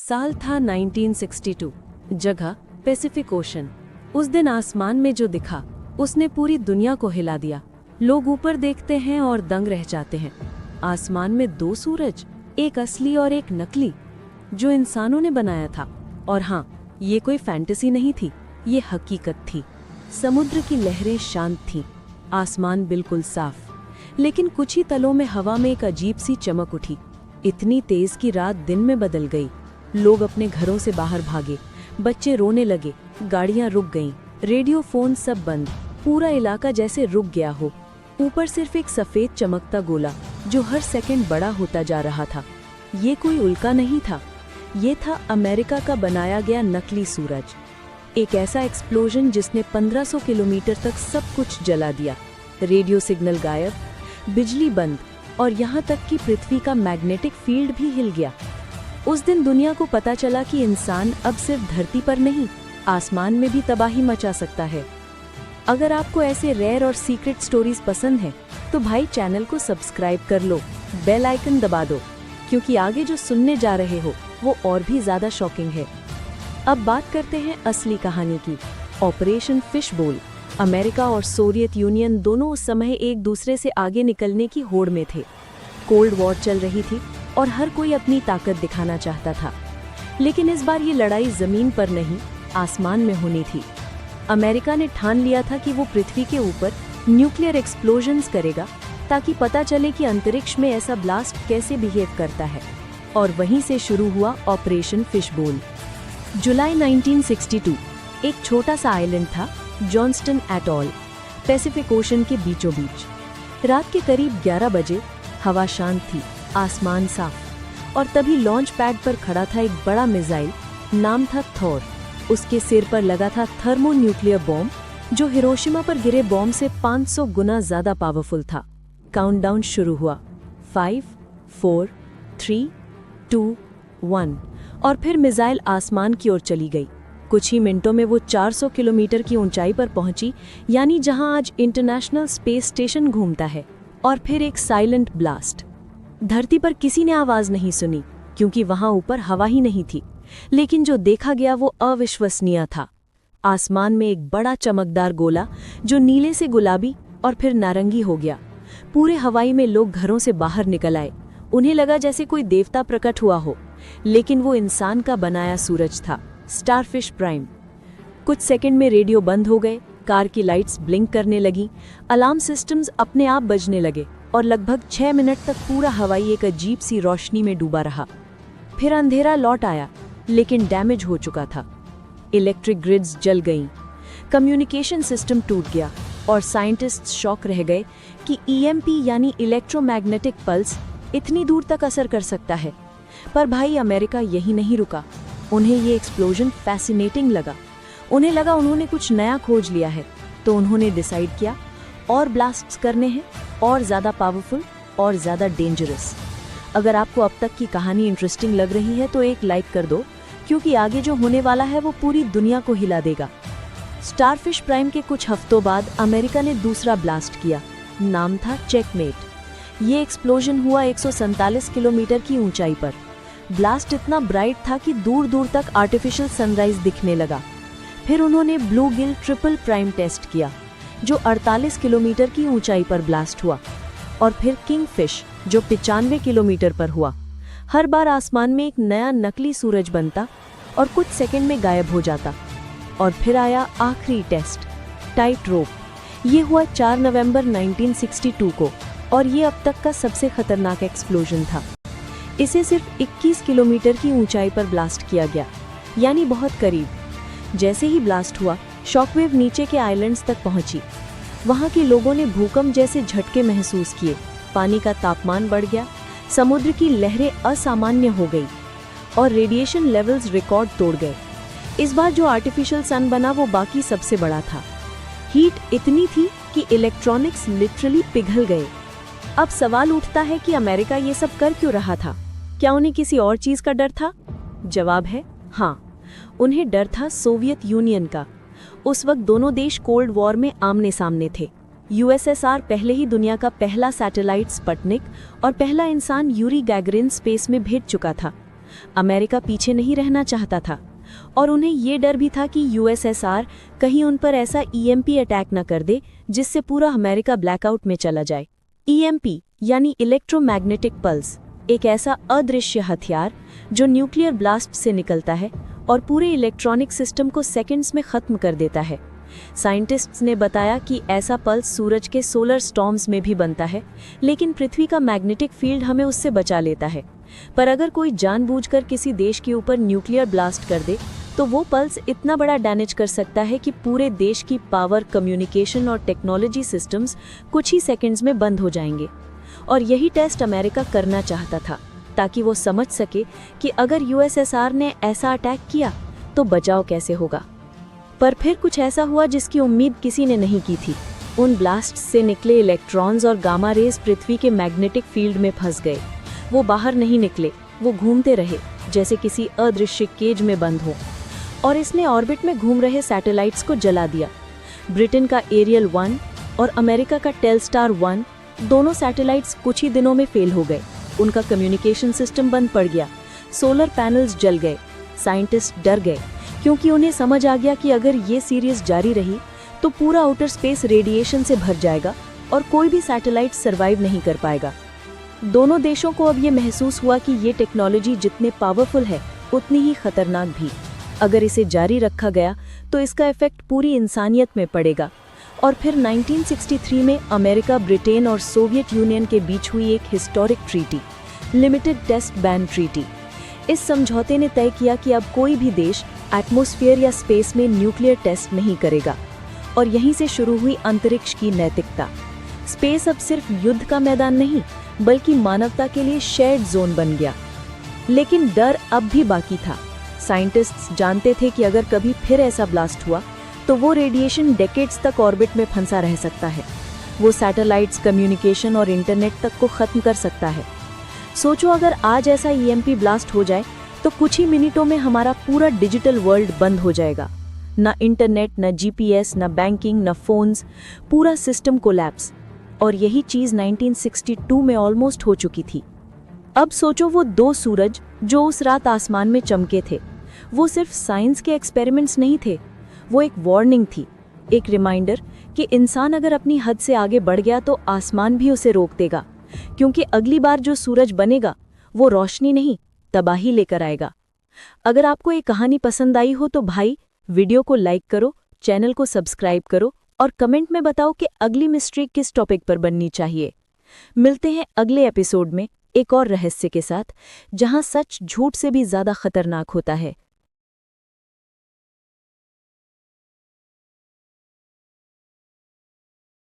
साल था 1962, जगह पैसिफिक ओशन। उस दिन आसमान में जो दिखा उसने पूरी दुनिया को हिला दिया। लोग ऊपर देखते हैं और दंग रह जाते हैं। आसमान में दो सूरज, एक असली और एक नकली, जो इंसानों ने बनाया था। और हाँ, ये कोई फैंटेसी नहीं थी, ये हकीकत थी। समुद्र की लहरें शांत थीं, आसमान बिल्कुल साफ, लेकिन कुछ ही तलों में हवा में एक अजीब सी चमक उठी। इतनी तेज कि रात दिन में बदल गई। लोग अपने घरों से बाहर भागे, बच्चे रोने लगे, गाड़ियां रुक गईं, रेडियो फोन सब बंद। पूरा इलाका जैसे रुक गया हो। ऊपर सिर्फ एक सफेद चमकता गोला जो हर सेकंड बड़ा होता जा रहा था। ये कोई उल्का नहीं था, ये था अमेरिका का बनाया गया नकली सूरज। एक ऐसा एक्सप्लोजन जिसने 1500 किलोमीटर तक सब कुछ जला दिया। रेडियो सिग्नल गायब, बिजली बंद, और यहाँ तक कि पृथ्वी का मैग्नेटिक फील्ड भी हिल गया। उस दिन दुनिया को पता चला कि इंसान अब सिर्फ धरती पर नहीं, आसमान में भी तबाही मचा सकता है। अगर आपको ऐसे रेयर और सीक्रेट स्टोरीज पसंद हैं, तो भाई चैनल को सब्सक्राइब कर लो, बेल आइकन दबा दो, क्योंकि आगे जो सुनने जा रहे हो वो और भी ज्यादा शॉकिंग है। अब बात करते हैं असली कहानी की। ऑपरेशन फिशबोल। अमेरिका और सोवियत यूनियन दोनों उस समय एक दूसरे से आगे निकलने की होड़ में थे। कोल्ड वॉर चल रही थी और हर कोई अपनी ताकत दिखाना चाहता था। लेकिन इस बार ये लड़ाई जमीन पर नहीं, आसमान में होनी थी। अमेरिका ने ठान लिया था कि वो पृथ्वी के ऊपर न्यूक्लियर एक्सप्लोजन्स करेगा, ताकि पता चले कि अंतरिक्ष में ऐसा ब्लास्ट कैसे बिहेव करता है। और वहीं से शुरू हुआ ऑपरेशन फिशबोल। जुलाई 1962, एक छोटा सा आइलैंड था, जॉन्स्टन एटॉल, पैसिफिक ओशन के बीचों बीच। रात के करीब 11 बजे, हवा शांत थी, आसमान साफ, और तभी लॉन्च पैड पर खड़ा था एक बड़ा मिसाइल। नाम था थॉर। उसके सिर पर लगा था थर्मोन्यूक्लियर बॉम्ब, जो हिरोशिमा पर गिरे बॉम्ब से 500 गुना ज्यादा पावरफुल था। काउंटडाउन शुरू हुआ। 5, 4, 3, 2, 1, और फिर मिसाइल आसमान की ओर चली गई। कुछ ही मिनटों में वो 400 किलोमीटर की ऊंचाई पर पहुंची, यानी जहां आज इंटरनेशनल स्पेस स्टेशन घूमता है। और फिर एक साइलेंट ब्लास्ट। धरती पर किसी ने आवाज नहीं सुनी, क्योंकि वहां ऊपर हवा ही नहीं थी। लेकिन जो देखा गया वो अविश्वसनीय था। आसमान में एक बड़ा चमकदार गोला जो नीले से गुलाबी और फिर नारंगी हो गया। पूरे हवाई में लोग घरों से बाहर निकल आए। उन्हें लगा जैसे कोई देवता प्रकट हुआ हो, लेकिन वो इंसान का बनाया सूरज था, स्टारफिश प्राइम। कुछ सेकंड में रेडियो बंद हो गए, कार की लाइट्स ब्लिंक करने लगी, अलार्म सिस्टम्स अपने आप बजने लगे, और लगभग 6 मिनट तक पूरा हवाई एक अजीब सी रोशनी में डूबा रहा। फिर अंधेरा लौट आया, लेकिन डैमेज हो चुका था। इलेक्ट्रिक ग्रिड्स जल गईं, कम्युनिकेशन सिस्टम टूट गया, और साइंटिस्ट्स शॉक रह गए कि ईएमपी यानी इलेक्ट्रोमैग्नेटिक पल्स इतनी दूर तक असर कर सकता है। पर भाई, अमेरिका यही नहीं रुका। उन्हें ये एक्सप्लोजन फैसिनेटिंग लगा। उन्हें लगा उन्होंने कुछ नया खोज लिया है। तो उन्होंने डिसाइड किया और ब्लास्ट्स करने हैं, और ज़्यादा पावरफुल और ज़्यादा डेंजरस। अगर आपको अब तक की कहानी इंटरेस्टिंग लग रही है तो एक लाइक कर दो, क्योंकि आगे जो होने वाला है वो पूरी दुनिया को हिला देगा। स्टारफिश प्राइम के कुछ हफ्तों बाद अमेरिका ने दूसरा ब्लास्ट किया। नाम था चेकमेट। ये एक्सप्लोजन हुआ 147 किलोमीटर की ऊंचाई पर। ब्लास्ट इतना ब्राइट था कि दूर दूर तक आर्टिफिशियल सनराइज दिखने लगा। फिर उन्होंने Bluegill Triple Prime test किया, जो 48 किलोमीटर की ऊंचाई पर ब्लास्ट हुआ। और फिर किंगफिश, जो 95 किलोमीटर पर हुआ। हर बार आसमान में एक नया नकली सूरज बनता और कुछ सेकंड में गायब हो जाता। और फिर आया आखिरी टेस्ट, टाइट रोप। ये हुआ 4 नवंबर 1962 को, और ये अब तक का सबसे खतरनाक एक्सप्लोजन था। इसे सिर्फ 21 किलोमीटर की ऊंचाई पर ब्लास्ट किया गया, यानी बहुत करीब। जैसे ही ब्लास्ट हुआ, शॉकवेव नीचे के आइलैंड्स तक पहुंची। वहां के लोगों ने भूकंप जैसे झटके महसूस किए। पानी का तापमान बढ़ गया, समुद्र की लहरें असामान्य हो गई, और रेडिएशन लेवल्स रिकॉर्ड तोड़ गए। इस बार जो आर्टिफिशियल सन बना वो बाकी सबसे बड़ा था। हीट इतनी थी कि इलेक्ट्रॉनिक्स लिटरली पिघल गए। अब सवाल उठता है कि अमेरिका ये सब कर क्यों रहा था? क्या उन्हें किसी और चीज का डर था? जवाब है हाँ, उन्हें डर था सोवियत यूनियन का। उस वक्त दोनों देश कोल्ड वॉर में आमने सामने थे। यूएसएसआर पहले ही दुनिया का पहला सैटेलाइट स्पुतनिक और पहला इंसान यूरी गैगरिन स्पेस में भेज चुका था। अमेरिका पीछे नहीं रहना चाहता था और उन्हें ये डर भी था कि यूएसएसआर कहीं उन पर ऐसा ईएमपी अटैक न कर दे जिससे पूरा अमेरिका ब्लैकआउट में चला जाए। ईएमपी यानी इलेक्ट्रोमैग्नेटिक पल्स एक ऐसा अदृश्य हथियार जो न्यूक्लियर ब्लास्ट से निकलता है और पूरे इलेक्ट्रॉनिक सिस्टम को सेकंड्स में खत्म कर देता है। साइंटिस्ट्स ने बताया कि ऐसा पल्स सूरज के सोलर स्टॉर्म्स में भी बनता है, लेकिन पृथ्वी का मैग्नेटिक फील्ड हमें उससे बचा लेता है। पर अगर कोई जानबूझकर किसी देश के ऊपर न्यूक्लियर ब्लास्ट कर दे तो वो पल्स इतना बड़ा डैमेज कर सकता है कि पूरे देश की पावर, कम्युनिकेशन और टेक्नोलॉजी सिस्टम्स कुछ ही सेकंड्स में बंद हो जाएंगे। और यही टेस्ट अमेरिका करना चाहता था ताकि वो समझ सके कि अगर यूएसएसआर ने ऐसा अटैक किया तो बचाव कैसे होगा। पर फिर कुछ ऐसा हुआ जिसकी उम्मीद किसी ने नहीं की थी। उन ब्लास्ट से निकले इलेक्ट्रॉन्स और गामा रेज पृथ्वी के मैग्नेटिक फील्ड में फंस गए। वो बाहर नहीं निकले, वो घूमते रहे जैसे किसी अदृश्य केज में बंद हो, और इसने ऑर्बिट में घूम रहे सैटेलाइट्स को जला दिया। ब्रिटेन का एरियल 1 और अमेरिका का टेलस्टार 1 दोनों सैटेलाइट्स कुछ ही दिनों में फेल हो गए। उनका कम्युनिकेशन सिस्टम बंद पड़ गया, सोलर पैनल्स जल गए। साइंटिस्ट डर गए क्योंकि उन्हें समझ आ गया कि अगर ये सीरीज जारी रही तो पूरा आउटर स्पेस रेडिएशन से भर जाएगा और कोई भी सैटेलाइट सरवाइव नहीं कर पाएगा। दोनों देशों को अब ये महसूस हुआ कि ये टेक्नोलॉजी जितने पावरफुल है उतनी ही खतरनाक भी। अगर इसे जारी रखा गया तो इसका इफेक्ट पूरी इंसानियत में पड़ेगा। और फिर 1963 में अमेरिका, ब्रिटेन और सोवियत यूनियन के बीच हुई एक historic treaty, limited test ban treaty. इस समझौते ने तय किया कि अब कोई भी देश एटमॉस्फेयर या स्पेस में न्यूक्लियर टेस्ट नहीं करेगा। और यहीं से शुरू हुई अंतरिक्ष की नैतिकता। स्पेस अब सिर्फ युद्ध का मैदान नहीं बल्कि मानवता के लिए शेयर्ड जोन बन गया। लेकिन डर अब भी बाकी था। साइंटिस्ट्स जानते थे कि अगर कभी फिर ऐसा ब्लास्ट हुआ तो वो रेडिएशन डेकेड्स तक ऑर्बिट में फंसा रह सकता है। वो सैटेलाइट्स, कम्युनिकेशन और इंटरनेट तक को खत्म कर सकता है। सोचो अगर आज ऐसा ईएमपी ब्लास्ट हो जाए तो कुछ ही मिनटों में हमारा पूरा डिजिटल वर्ल्ड बंद हो जाएगा। न इंटरनेट, न जीपीएस, न बैंकिंग, न फोन्स, पूरा सिस्टम कोलैप्स। और यही चीज 1962 में ऑलमोस्ट हो चुकी थी। अब सोचो वो 2 सूरज जो उस रात आसमान में चमके थे, वो सिर्फ साइंस के एक्सपेरिमेंट्स नहीं थे, वो एक वार्निंग थी, एक रिमाइंडर कि इंसान अगर अपनी हद से आगे बढ़ गया तो आसमान भी उसे रोक देगा, क्योंकि अगली बार जो सूरज बनेगा वो रोशनी नहीं, तबाही लेकर आएगा। अगर आपको ये कहानी पसंद आई हो तो भाई वीडियो को लाइक करो, चैनल को सब्सक्राइब करो और कमेंट में बताओ कि अगली मिस्ट्री किस टॉपिक पर बननी चाहिए। मिलते हैं अगले एपिसोड में एक और रहस्य के साथ, जहां सच झूठ से भी ज्यादा खतरनाक होता है।